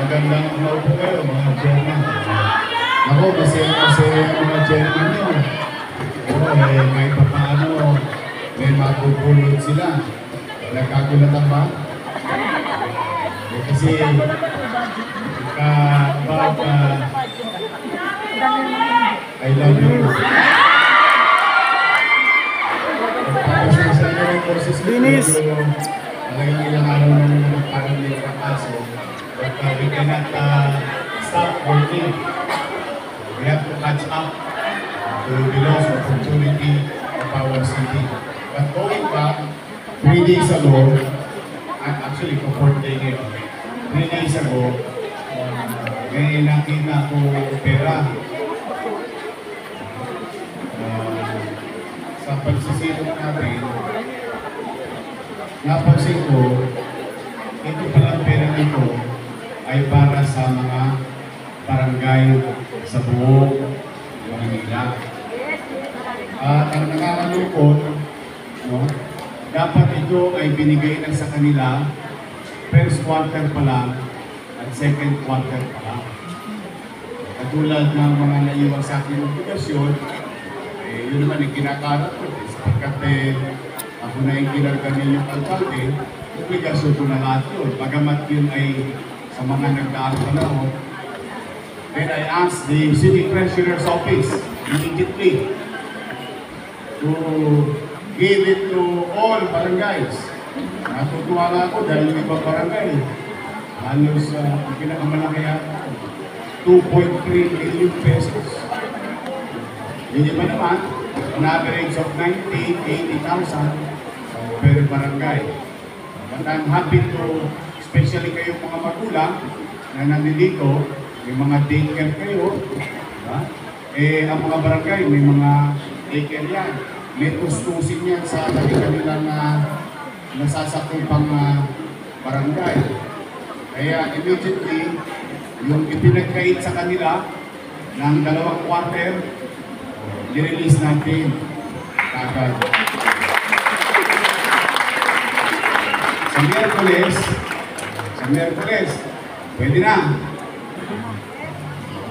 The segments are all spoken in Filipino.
Magandang araw po kayo, mga chairman. Ako, masaya ang mga chairman nyo. Pero kahit pa paano, may mapupulot sila. Nagkagulatan ba? Kasi, I love you. Pagpapasya nyo ng courses Linis! Talagang ilang araw naman parang may kaso. But we cannot stop working. We have to catch up to the lost opportunity of our city. But going back, 3 days ago, actually for 4 days ago, 3 days ago, may nakita ko pera. Sa pagsisilong natin, napansin ko, ito palang pera nito ay para sa mga barangay sa buong Manila. At ang nakakalungkot, no, dapat ito ay binigay na sa kanila first quarter pa lang at second quarter pa lang. Katulad ng mga naiwan sa akin ng obligasyon, yun naman yung kinakarat ko. Sapagkat ako na yung kinargamin yung alkalde, obligasyon ko na lahat yun. Bagamat yun ay sa mga nagdaang panahon, then I asked the City Treasurer's Office immediately to give it to all barangays. Natutuwa nga ako dahil yung ibang barangay, halos pinakamalaki yata, 2.3 million pesos. Yung iba naman, an average of 90,000, 80,000 per barangay. But I'm happy to, especially kayo mga magulang na nandito, may mga daycare kayo, diba? Ang mga barangay, may mga daycare yan. May tustusin yan sa kanilang nasasakupang barangay. Kaya immediately, yung ipinagkait sa kanila ng 2 quarter, i-release natin agad. Sa Miyerkules, pwede na.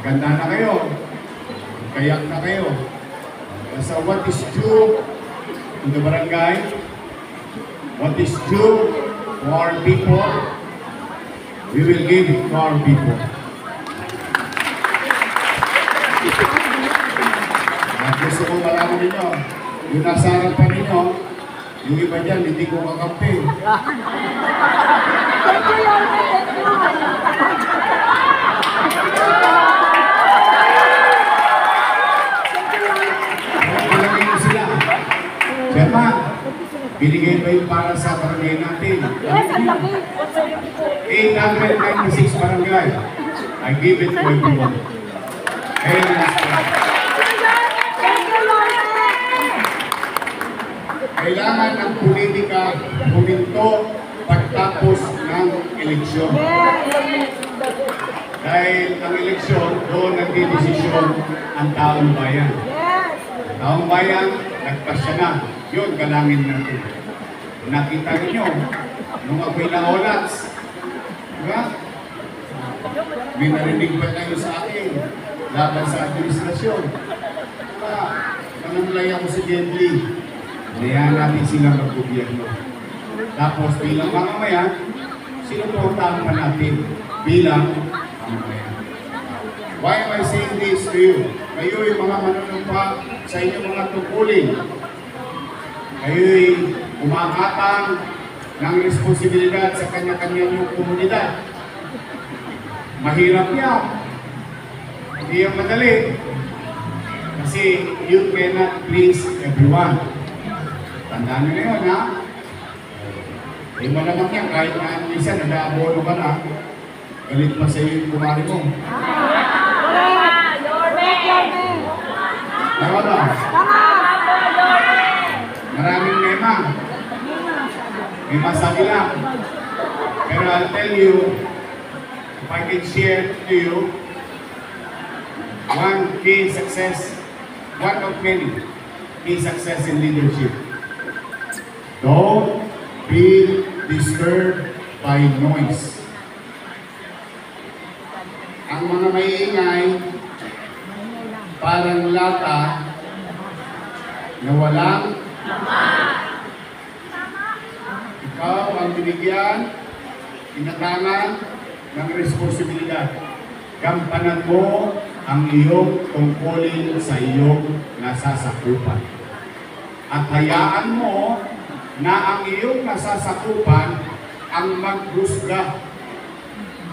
Ganda na kayo. Kayak na kayo. Basta what is due to the barangay, what is due to our people, we will give it to our people. At gusto ko malaman ninyo, yung nasa harapan ninyo, yung iba dyan, hindi ko kakampi. Palagay mo sila. Chairman, binigay ba yung para sa barangay natin? Yes, ang laki. 896 barangay. I give it to everyone. Very nice. Kailangan ng politika huminto pagtapos ng eleksyon. Dahil ang eleksyon, doon nagdidesisyon ang taong bayan. Taong bayan, nagpasya na. Yun, galangin natin. Nakita niyo nung ako'y naolats. Diba? May narinig ba kayo sa akin laban sa administrasyon? Nanamlay ako sa Gently. Hayaan natin silang mag-gobyerno. Tapos bilang mamamayan, sinuportahan pa natin bilang mamamayan. Why am I saying this to you? Kayo'y mga manunumpa sa inyong mga tungkulin. Kayo'y umakatang ng responsibilidad sa kanya-kanyang komunidad. Mahirap yan. Hindi yan madali. Kasi you cannot please everyone. Tandaan nyo na yun, ha? Hindi mo naman yan, kahit na minsan nag-aabono ka na, galit pa sa iyo yung kumari mo. Tama ba? Maraming mema. Mema sabi lang. Pero I'll tell you, if I can share to you, one key success, one of many key success in leadership. Don't be disturbed by noise. ang mga maiingay, parang lata na walang ikaw ang binigyan, tinatangan ng responsibilidad. Gampanan mo ang iyong tungkulin sa iyong nasasakupan. At hayaan mo na ang iyong nasasakupan ang maghusga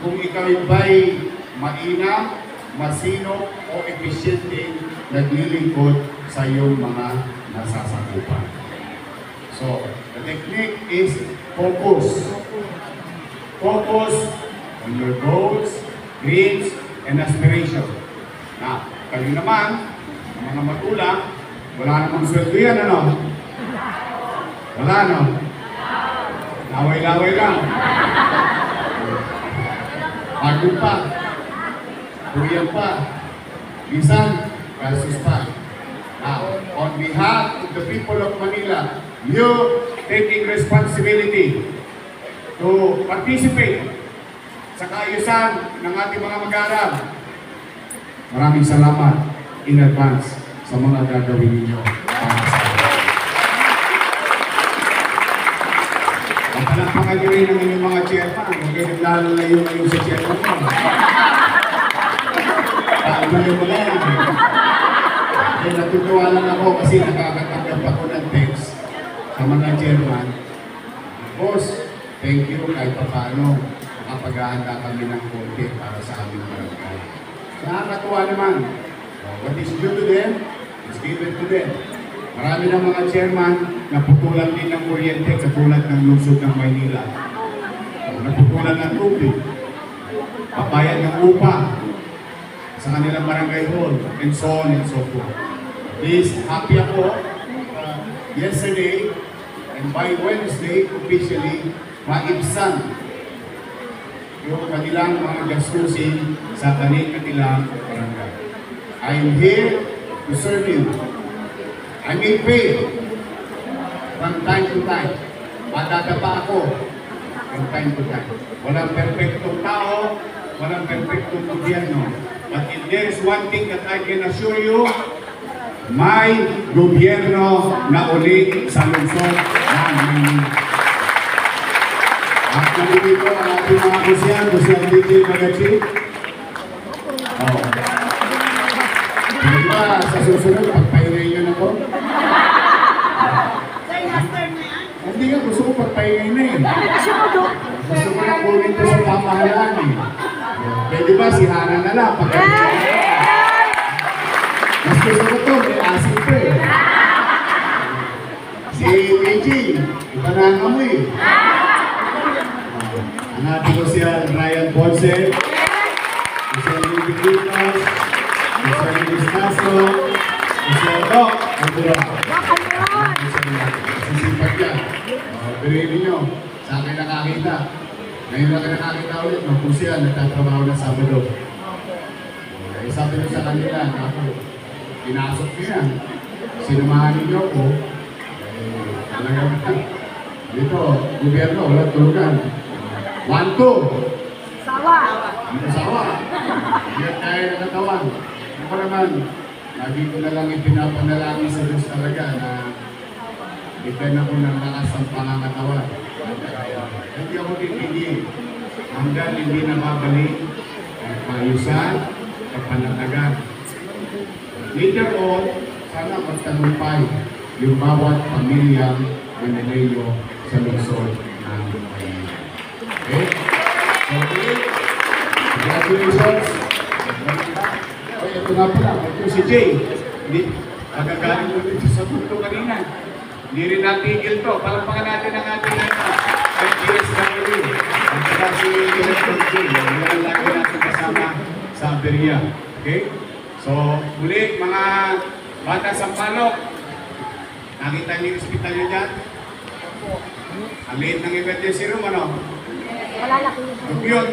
kung ikaw ba'y mainam, masino o epesyente naglilingkod sa iyong mga nasasakupan. So, the technique is focus. Focus on your goals, dreams, and aspiration. Now, kayo naman, ang mga magulang, wala namang sweldo yan, ano? Wala, no? Laway-laway lang. Pagod pa. Kuriyan pa. Minsan, gastos pa. Now, on behalf of the people of Manila, you taking responsibility to participate sa kaayusan ng ating mga mag-aaral. Maraming salamat in advance sa mga gagawin ninyo para sa akin. Ang palakpakan nyo rin ng inyong mga chairman. Huwag kayo lalo na yung sa chairman mo. Tagulo mo lang. Kaya natutuwa lang ako kasi nakakatanggap ako ng text sa mga chairman. Boss, thank you kahit pa paano nakapag-ahanda kami ng konti para sa aming barangay. Nakakatuwa naman. What is due to them, is given to them. Marami ng mga chairman naputulan din ng kuryente katulad ng lungsod ng Maynila. Naputulan ng tubig. Pabayad ng upa sa kanilang barangay hall, and so on and so forth. Please, happy ako yesterday and by Wednesday, officially, maibsan yung kanilang mga gastusin sa kanilang barangay. I am here to serve you. I may pay from time to time. Madadapa ako from time to time. Walang perfectong tao, walang perfectong gobyerno. But if there is one thing that I can assure you, may gobyerno na uli sa lungsod ng Maynila. At dito ang ating mga kusyan, kusyan DJ Magachi. Diba, sa susunod, pagpahingay nyo na po? Hindi nga, gusto ko pagpahingay na eh. Gusto ko na kunin ko sa pamahalaan eh. Pwede ba si Hana na lang? Mas gusto ko to, may asin ko eh. Si Meiji, iba na ang amoy. Hanapin ko siya Ryan Ponce, siya Libby Quitos, siya Libby Staso, siya Doc, sisipat yan. Bilhin ninyo, sa akin nakakita. Ngayon lang nakakita ulit, kung siya nagtatrabaho na Sabado. Sabi nyo sa kanila, ako, pinasok niya. Sinumahan ninyo ako. Talagang dito, gobyerno, walang tulugan. 1, 2. Sawa. Dito sawa. Hindi at kaya nakatawan. Ako naman, lagi ko na lang ipinapanalangin sa Diyos talaga na bigyan ako ng lakas ng pangangatawan. Hindi ako titigil hanggang hindi na mabalik ang paayusan at panatagan. Later on, sana magtagumpay yung bawat pamilyang Manileo sa lungsod ng Maynila. Okay? So, congratulations! Ito nga pala, ito si Jay. Magagaling mo dito sa punto kanina. Hindi rin natigil to. Palampakan natin ang ating DSW. At saka si Director Jay. Yan lagi natin kasama sa Beria. Okay? So, muli, mga bata sa Palok, nakita niyo yung hospital nyo dyan? Ang liit ng emergency room, ano? Wala laki. Yun.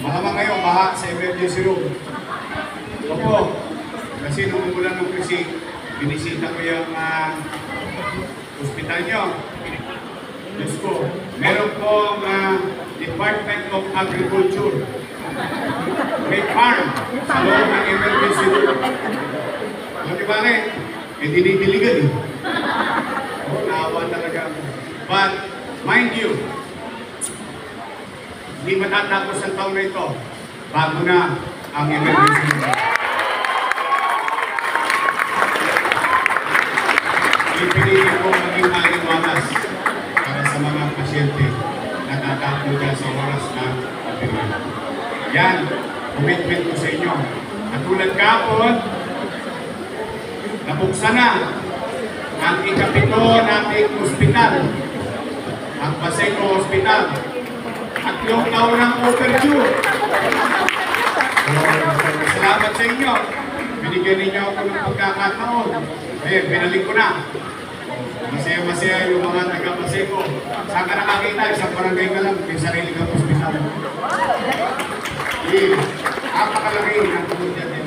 Mahama ngayon, baha sa emergency room. Opo. Kasi nung umulan ng krisi, binisita ko yung hospital nyo. Diyos ko, meron pong Department of Agriculture. may farm sa loob ng emergency room. Alam niyo bakit? Eh, dinidiligan eh. Oh, naawa talaga ako. But, mind you, hindi matatapos ang taon na ito bago na ang emergency room. Ipinili ko maging maliwalas para sa mga pasyente na tatapos dyan sa oras na kapilin. Yan, commitment ko sa inyo. At tulad kapon, nabuksan na ang ikapito nating ospital, ang Paseco Hospital. At yung taon ng overdue. Salamat sa inyo. Binigyan ninyo ako ng pagkakataon. Eh, binalik ko na. Masaya-masaya yung mga taga-Paseco. Saan ka nakakita? Isang barangay ka lang, may sarili kang ospital. Napakalaki ng tungkol dyan.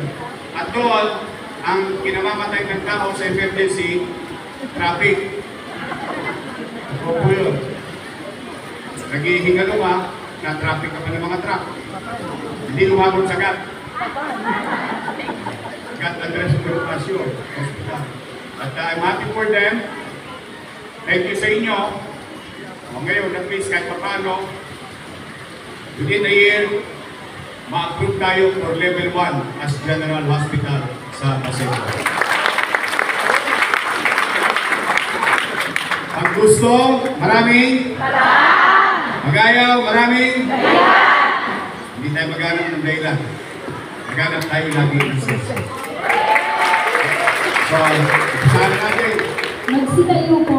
At doon, ang kinamamatay ng tao sa emergency, traffic. Ito po yun. Naghihingalo ka, na-traffic ka pa ng mga truck. Hindi lumabot sa GAT. GAT address Bonifacio Hospital. At I'm happy for them. Thank you sa inyo. Ngayon, at least kahit paano, within a year, ma-approve tayo for level 1 as General Hospital sa Paseco. Ang gusto, maraming magayaw, maraming hindi tayo maghanap ng dahilan. Maghanap tayo lagi ng sense. So, saan natin? Magsitayo po